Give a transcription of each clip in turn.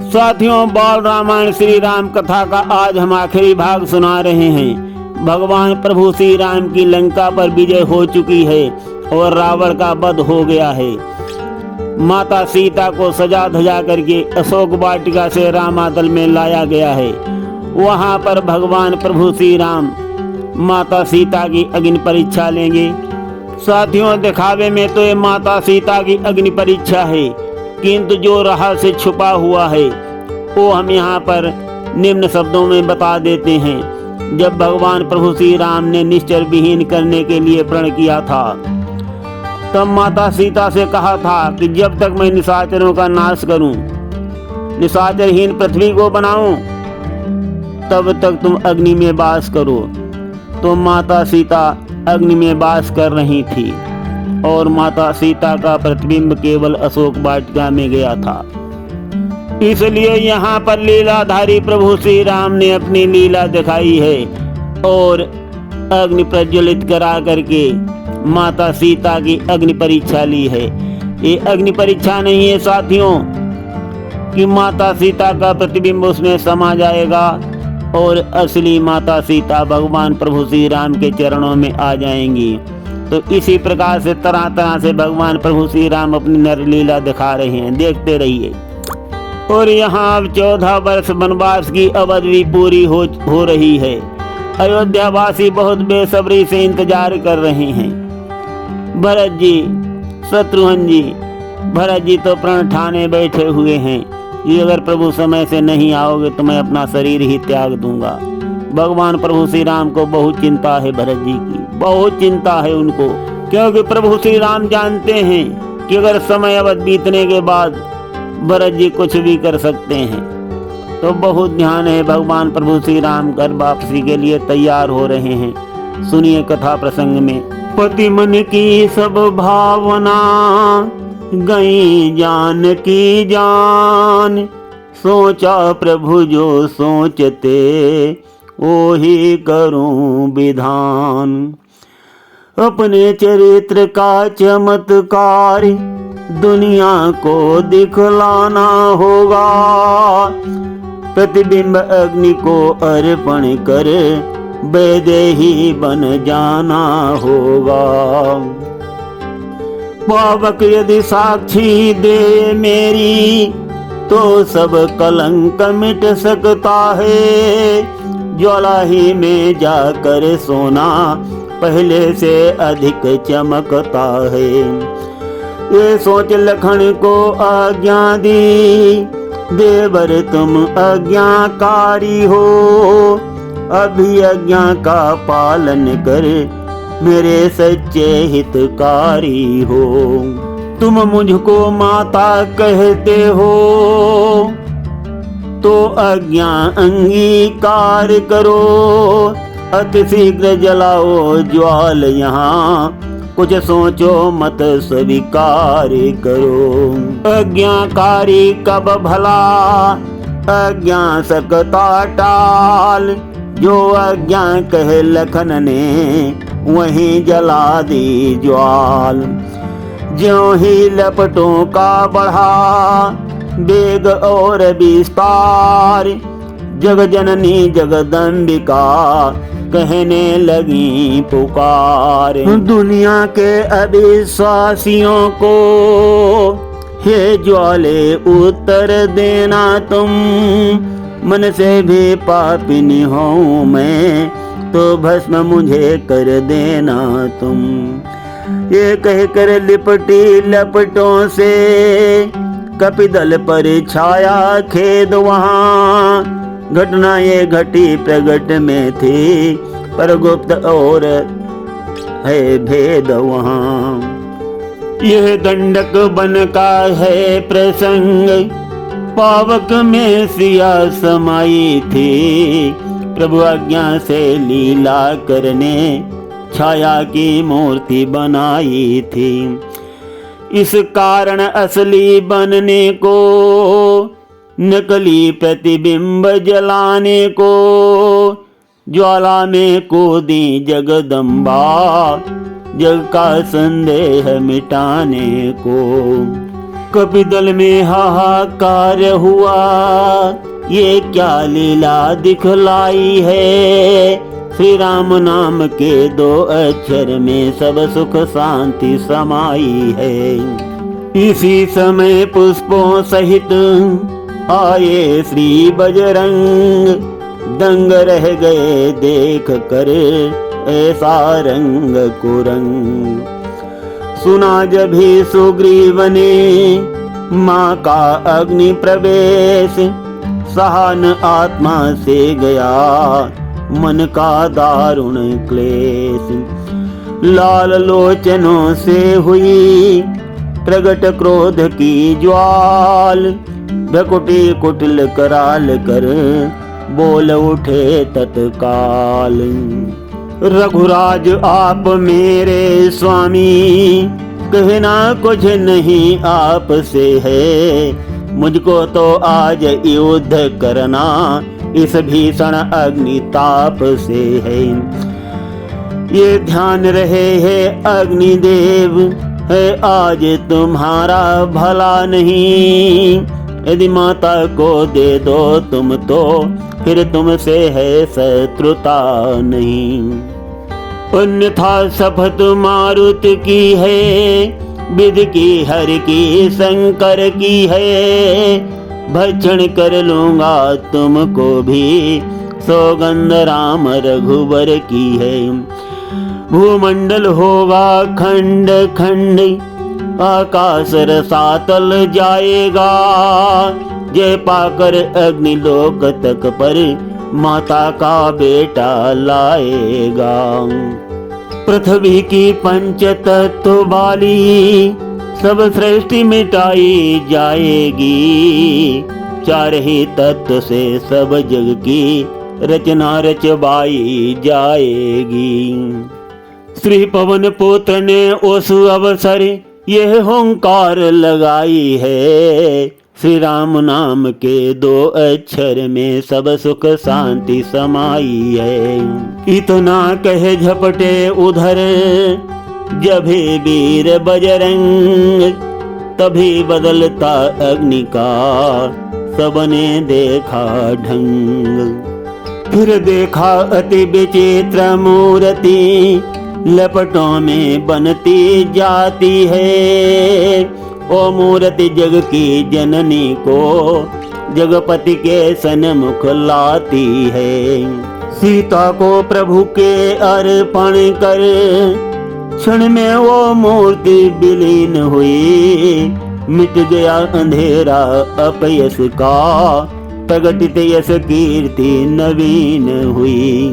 साथियों, बाल रामायण श्री राम कथा का आज हम आखिरी भाग सुना रहे हैं। भगवान प्रभु श्री राम की लंका पर विजय हो चुकी है और रावण का वध हो गया है। माता सीता को सजा धजा करके अशोक वाटिका से रामातल में लाया गया है। वहां पर भगवान प्रभु श्री राम माता सीता की अग्नि परीक्षा लेंगे। साथियों, दिखावे में तो ये माता सीता की अग्नि परीक्षा है, किंतु जो रहस्य छुपा हुआ है वो हम यहाँ पर निम्न शब्दों में बता देते हैं। जब भगवान प्रभु श्री राम ने निश्चर विहीन करने के लिए प्रण किया था, तब माता सीता से कहा था कि जब तक मैं निशाचरों का नाश करूं, निशाचरहीन पृथ्वी को बनाऊं, तब तक तुम अग्नि में वास करो। तो माता सीता अग्नि में वास कर रही थी और माता सीता का प्रतिबिंब केवल अशोक वाटिका में गया था। इसलिए यहाँ पर लीलाधारी प्रभु श्री राम ने अपनी लीला दिखाई है और अग्नि प्रज्वलित करा करके माता सीता की अग्नि परीक्षा ली है। ये अग्नि परीक्षा नहीं है साथियों कि माता सीता का प्रतिबिंब उसमें समा जाएगा और असली माता सीता भगवान प्रभु श्री राम के चरणों में आ जाएंगी। तो इसी प्रकार से तरह तरह से भगवान प्रभु श्री राम अपनी नरलीला दिखा रहे हैं, देखते रहिए। और यहाँ अब 14 वर्ष वनवास की अवधि पूरी हो रही है। अयोध्या वासी बहुत बेसब्री से इंतजार कर रहे हैं। भरत जी, शत्रुघ्न जी, भरत जी तो प्रण ठाने बैठे हुए हैं कि अगर प्रभु समय से नहीं आओगे तो मैं अपना शरीर ही त्याग दूंगा। भगवान प्रभु श्री राम को बहुत चिंता है, भरत जी की बहुत चिंता है उनको, क्योंकि प्रभु श्री राम जानते हैं कि अगर समय अवधि बीतने के बाद भरत जी कुछ भी कर सकते हैं। तो बहुत ध्यान है, भगवान प्रभु श्री राम घर वापसी के लिए तैयार हो रहे हैं। सुनिए कथा प्रसंग में। पति मन की सब भावना गई जान की जान, सोचा प्रभु जो सोचते वो ही करूं विधान। अपने चरित्र का चमत्कार दुनिया को दिखलाना होगा, प्रतिबिंब अग्नि को अर्पण कर वैदेही बन जाना होगा। पावक यदि साक्षी दे मेरी तो सब कलंक मिट सकता है। ज्वाला ही में जाकर सोना पहले से अधिक चमकता है। ये सोच लखन को आज्ञा दी, देवर तुम आज्ञाकारी हो, अभी आज्ञा का पालन कर मेरे सच्चे हितकारी हो। तुम मुझको माता कहते हो तो आज्ञा अंगीकार करो, अति शीघ्र जलाओ ज्वाल यहाँ, कुछ सोचो मत स्वीकार करो। आज्ञाकारी कब भला आज्ञा सकता टाल, जो आज्ञा कहे लखन ने वहीं जला दी ज्वाल। ज्यों ही लपटों का बढ़ा वेग और विस्तार, जग जननी जगदम्बिका कहने लगी पुकार। दुनिया के अविश्वासियों को हे ज्वाले उत्तर देना तुम, मन से भी पापिनी हूँ मैं तो भस्म मुझे कर देना तुम। ये कहकर लिपटी लपटों से कपिदल पर छाया खेद वहाँ, घटना ये घटी प्रगट में थी पर गुप्त और है भेद वहाँ। यह दंडक बन का है प्रसंग, पावक में सिया समाई थी, प्रभु आज्ञा से लीला करने छाया की मूर्ति बनाई थी। इस कारण असली बनने को नकली प्रतिबिंब जलाने को, ज्वाला में कूदी जगदम्बा जग का संदेह मिटाने को। कपिदल में हाहाकार हुआ, ये क्या लीला दिखलाई है। श्री राम नाम के 2 अक्षर में सब सुख शांति समाई है। इसी समय पुष्पों सहित आए श्री बजरंग, दंग रह गए देख कर ऐसा रंग कुरंग। सुना जब ही सुग्रीव ने माँ का अग्नि प्रवेश, सहन आत्मा से गया मन का दारुण क्लेश। लाल लोचनों से हुई प्रगट क्रोध की ज्वाल, भकुटी कुटिल कराल कर बोल उठे तत्काल। रघुराज आप मेरे स्वामी, कहना कुछ नहीं आपसे है। मुझको तो आज युद्ध करना इस भीषण अग्नि ताप से है। ये ध्यान रहे है अग्निदेव, है आज तुम्हारा भला नहीं। यदि माता को दे दो तुम तो फिर तुमसे है शत्रुता नहीं। अन्यथा शपथ मारुत की है, विधि की हर की शंकर की है। भक्षण कर लूंगा तुमको भी, सौगंध राम रघुवर की है। भूमंडल होगा खंड खंड, आकाश रसातल जाएगा। जय पाकर अग्निलोक तक पर माता का बेटा लाएगा। पृथ्वी की पंच तत्व वाली सब सृष्टि मिटाई जाएगी। 4 ही तत्व से सब जग की रचना रचवाई जाएगी। श्री पवन पुत्र ने उस अवसर यह होंकार लगाई है। श्री राम नाम के 2 अक्षर में सब सुख शांति समाई है। इतना कहे झपटे उधर जब वीर बजरंग, तभी बदलता अग्नि का सबने देखा ढंग। फिर देखा अति विचित्र मूर्ति, लपटों में बनती जाती है। ओ मूर्ति जग की जननी को जगपति के सन्मुख लाती है। सीता को प्रभु के अर्पण कर क्षण में वो मूर्ति विलीन हुई। मिट गया अंधेरा अपयश का, प्रगटित यश कीर्ति नवीन हुई।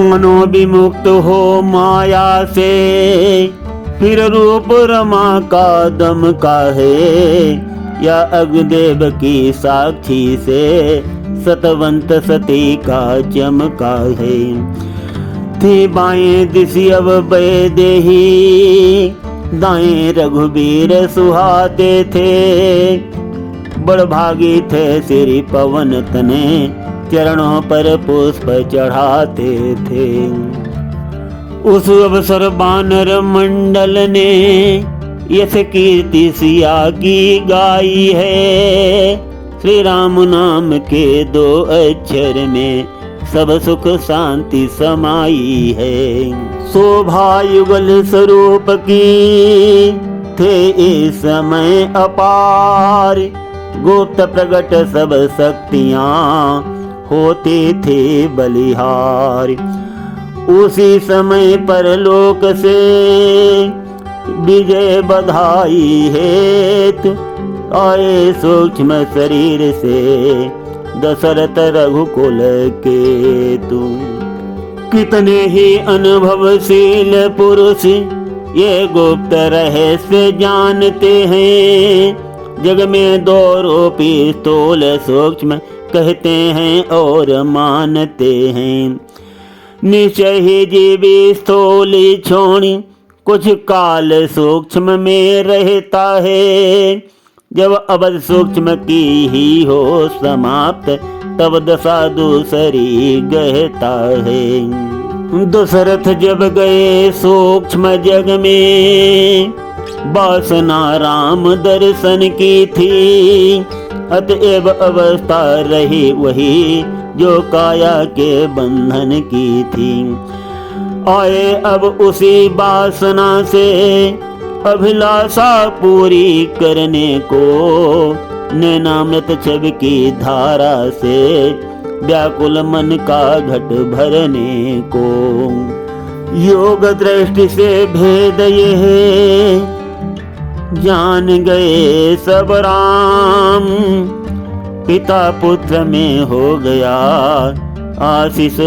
मनो विमुक्त हो माया से, फिर रूप रमा का दम का है। या अग्निदेव की साक्षी से सतवंत सती का चमका है। थी बाएं दिशि अब वैदेही, दाएं रघुबीर सुहाते थे। बड़भागी थे श्री पवन तने, चरणों पर पुष्प चढ़ाते थे। उस अवसर बानर मंडल ने यश कीर्ति सिया की गाई है। श्री राम नाम के 2 अक्षर में सब सुख शांति समाई है। शोभा युगल स्वरूप की थे इस समय अपार, गुप्त प्रगट सब शक्तियां होते थे बलिहार। उसी समय पर लोक से विजय बधाई हेतु आए सूक्ष्म शरीर से दशरथ रघुकुल केतु। कितने ही अनुभवशील पुरुष ये गुप्त रहस्य जानते हैं। जग में 2 रूपी स्थूल सूक्ष्म कहते हैं और मानते हैं। निश्चय ही जीवी स्थूल छोड़ी कुछ काल सूक्ष्म में रहता है। जब अवध सूक्ष्म की ही हो समाप्त, तब दशा दूसरी गहता है। दशरथ जब गए सूक्ष्म जग में, वासना राम दर्शन की थी, अतएव अवस्था रही वही जो काया के बंधन की थी। आए अब उसी वासना से अभिलाषा पूरी करने को, नैनामृत छवि की धारा से व्याकुल मन का घट भरने को। योग दृष्टि से भेद ये है जान गए सब राम, पिता पुत्र में हो गया आशीष।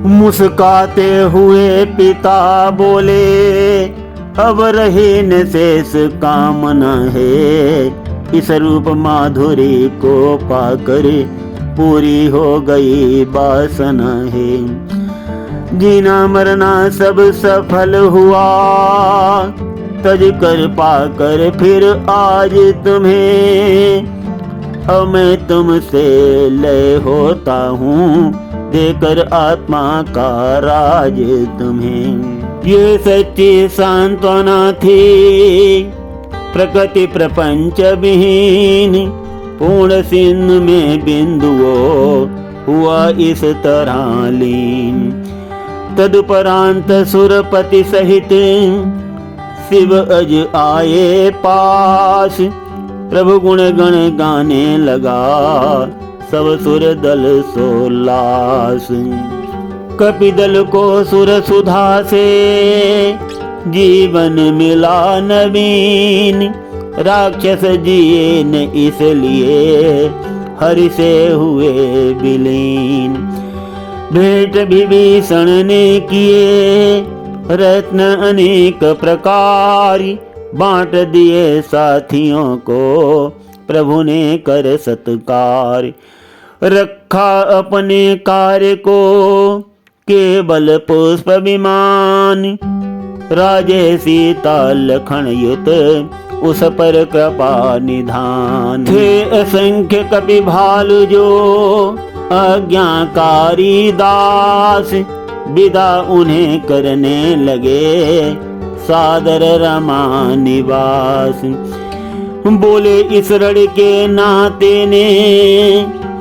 मुस्काते हुए पिता बोले अब रही न शेष कामना है, इस रूप माधुरी को पाकर पूरी हो गई वासना है। जीना मरना सब सफल हुआ, तज कर पाकर फिर आज तुम्हें, अब मैं तुमसे लय होता हूँ देकर आत्मा का राज तुम्हें। ये सच्ची सांत्वना थी प्रकृति प्रपंच विहीन, पूर्ण सिंधु में बिंदुओं हुआ इस तरह लीन। तदुपरांत सुरपति सहित शिव अज आए पास, प्रभु गुण गण गाने लगा सब सुर दल सोलास। कपिदल को सुर सुधा से जीवन मिला नवीन, राक्षस जिए न इसलिए हरि से हुए विलीन। भेंट विभीषण ने किए रत्न अनेक प्रकार, बांट दिए साथियों को प्रभु ने कर सत्कार। रखा अपने कार्य को केवल पुष्प विमान, राजे सीता लखन युत उस पर कृपा निधान। थे असंख्य कपि भालु जो आज्ञाकारी दास, विदा उन्हें करने लगे सादर रमा निवास। बोले इस रण के नाते ने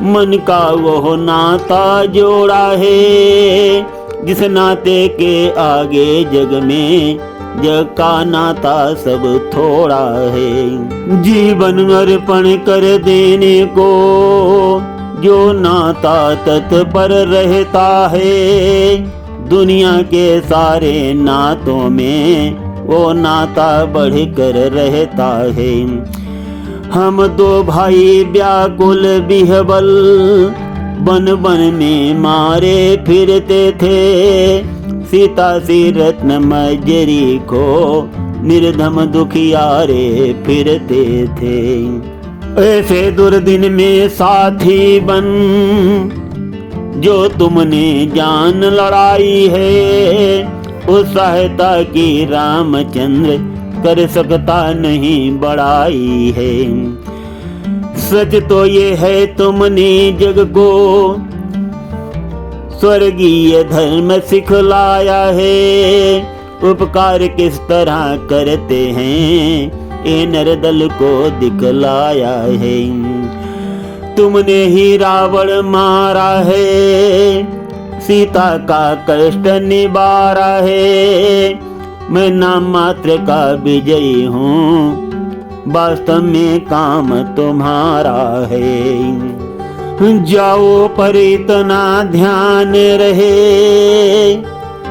मन का वो नाता जोड़ा है, जिस नाते के आगे जग में जग का नाता सब थोड़ा है। जीवन अर्पण कर देने को जो नाता तत्पर रहता है, दुनिया के सारे नातों में वो नाता बढ़कर रहता है। हम दो भाई व्याकुल बिहबल बन बन में मारे फिरते थे, सीता सी रत्न मजरी को निर्धम दुखियारे फिरते थे। ऐसे दुर्दिन में साथी बन जो तुमने जान लड़ाई है, उस सहायता की रामचंद्र कर सकता नहीं बड़ाई है। सच तो ये है तुमने जग को स्वर्गीय धर्म सिखलाया है, उपकार किस तरह करते हैं ये नरदल को दिखलाया है। तुमने ही रावण मारा है, सीता का कष्ट निवारा है, मैं नाम मात्र का विजयी हूँ, वास्तव में काम तुम्हारा है। जाओ पर इतना ध्यान रहे,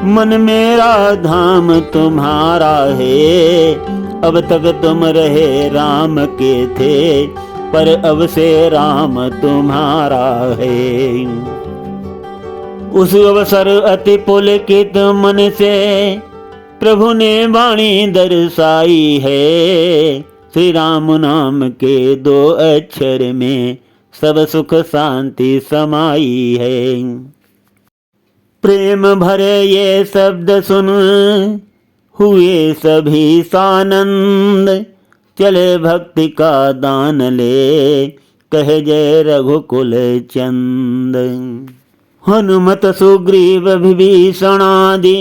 मन मेरा धाम तुम्हारा है। अब तक तुम रहे राम के थे, पर अब से राम तुम्हारा है। उस अवसर अति पुलकित मन से प्रभु ने वाणी दर्शाई है, श्री राम नाम के दो अक्षर में सब सुख शांति समाई है। प्रेम भरे ये शब्द सुन हुए सभी सानंद, चले भक्ति का दान ले कहे जय रघुकुल चंद। हनुमत सुग्रीव विभीषणादि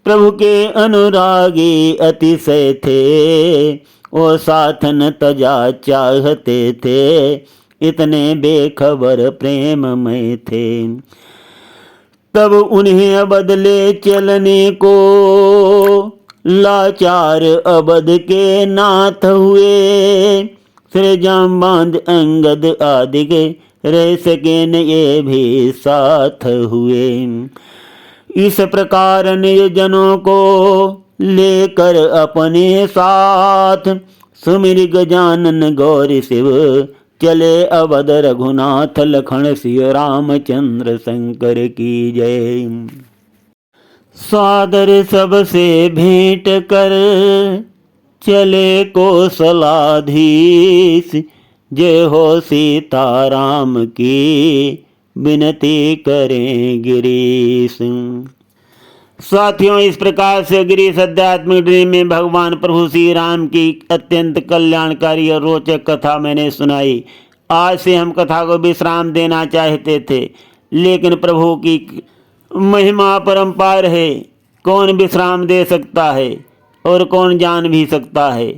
प्रभु के अनुरागी अतिशय थे, वो साथ न तजा चाहते थे, इतने बेखबर प्रेम में थे। तब उन्हें बदले चलने को लाचार अबद के नाथ हुए, श्री जाम्बांद अंगद आदि के रह सके न ये भी साथ हुए। इस प्रकार निज जनों को लेकर अपने साथ, सुमिर गजानन गौरी शिव चले अवध रघुनाथ लखन सिय रामचंद्र शंकर की जय। सादर सबसे भेंट कर चले कौशलाधीश, जय हो सीताराम की विनती करें गिरीश। साथियों, इस प्रकार से गिरीश आध्यात्मिक ड्रीम में भगवान प्रभु श्री राम की अत्यंत कल्याणकारी और रोचक कथा मैंने सुनाई। आज से हम कथा को विश्राम देना चाहते थे, लेकिन प्रभु की महिमा परंपार है। कौन विश्राम दे सकता है और कौन जान भी सकता है।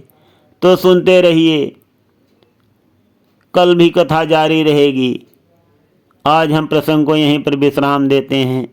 तो सुनते रहिए, कल भी कथा जारी रहेगी। आज हम प्रसंग को यहीं पर विश्राम देते हैं।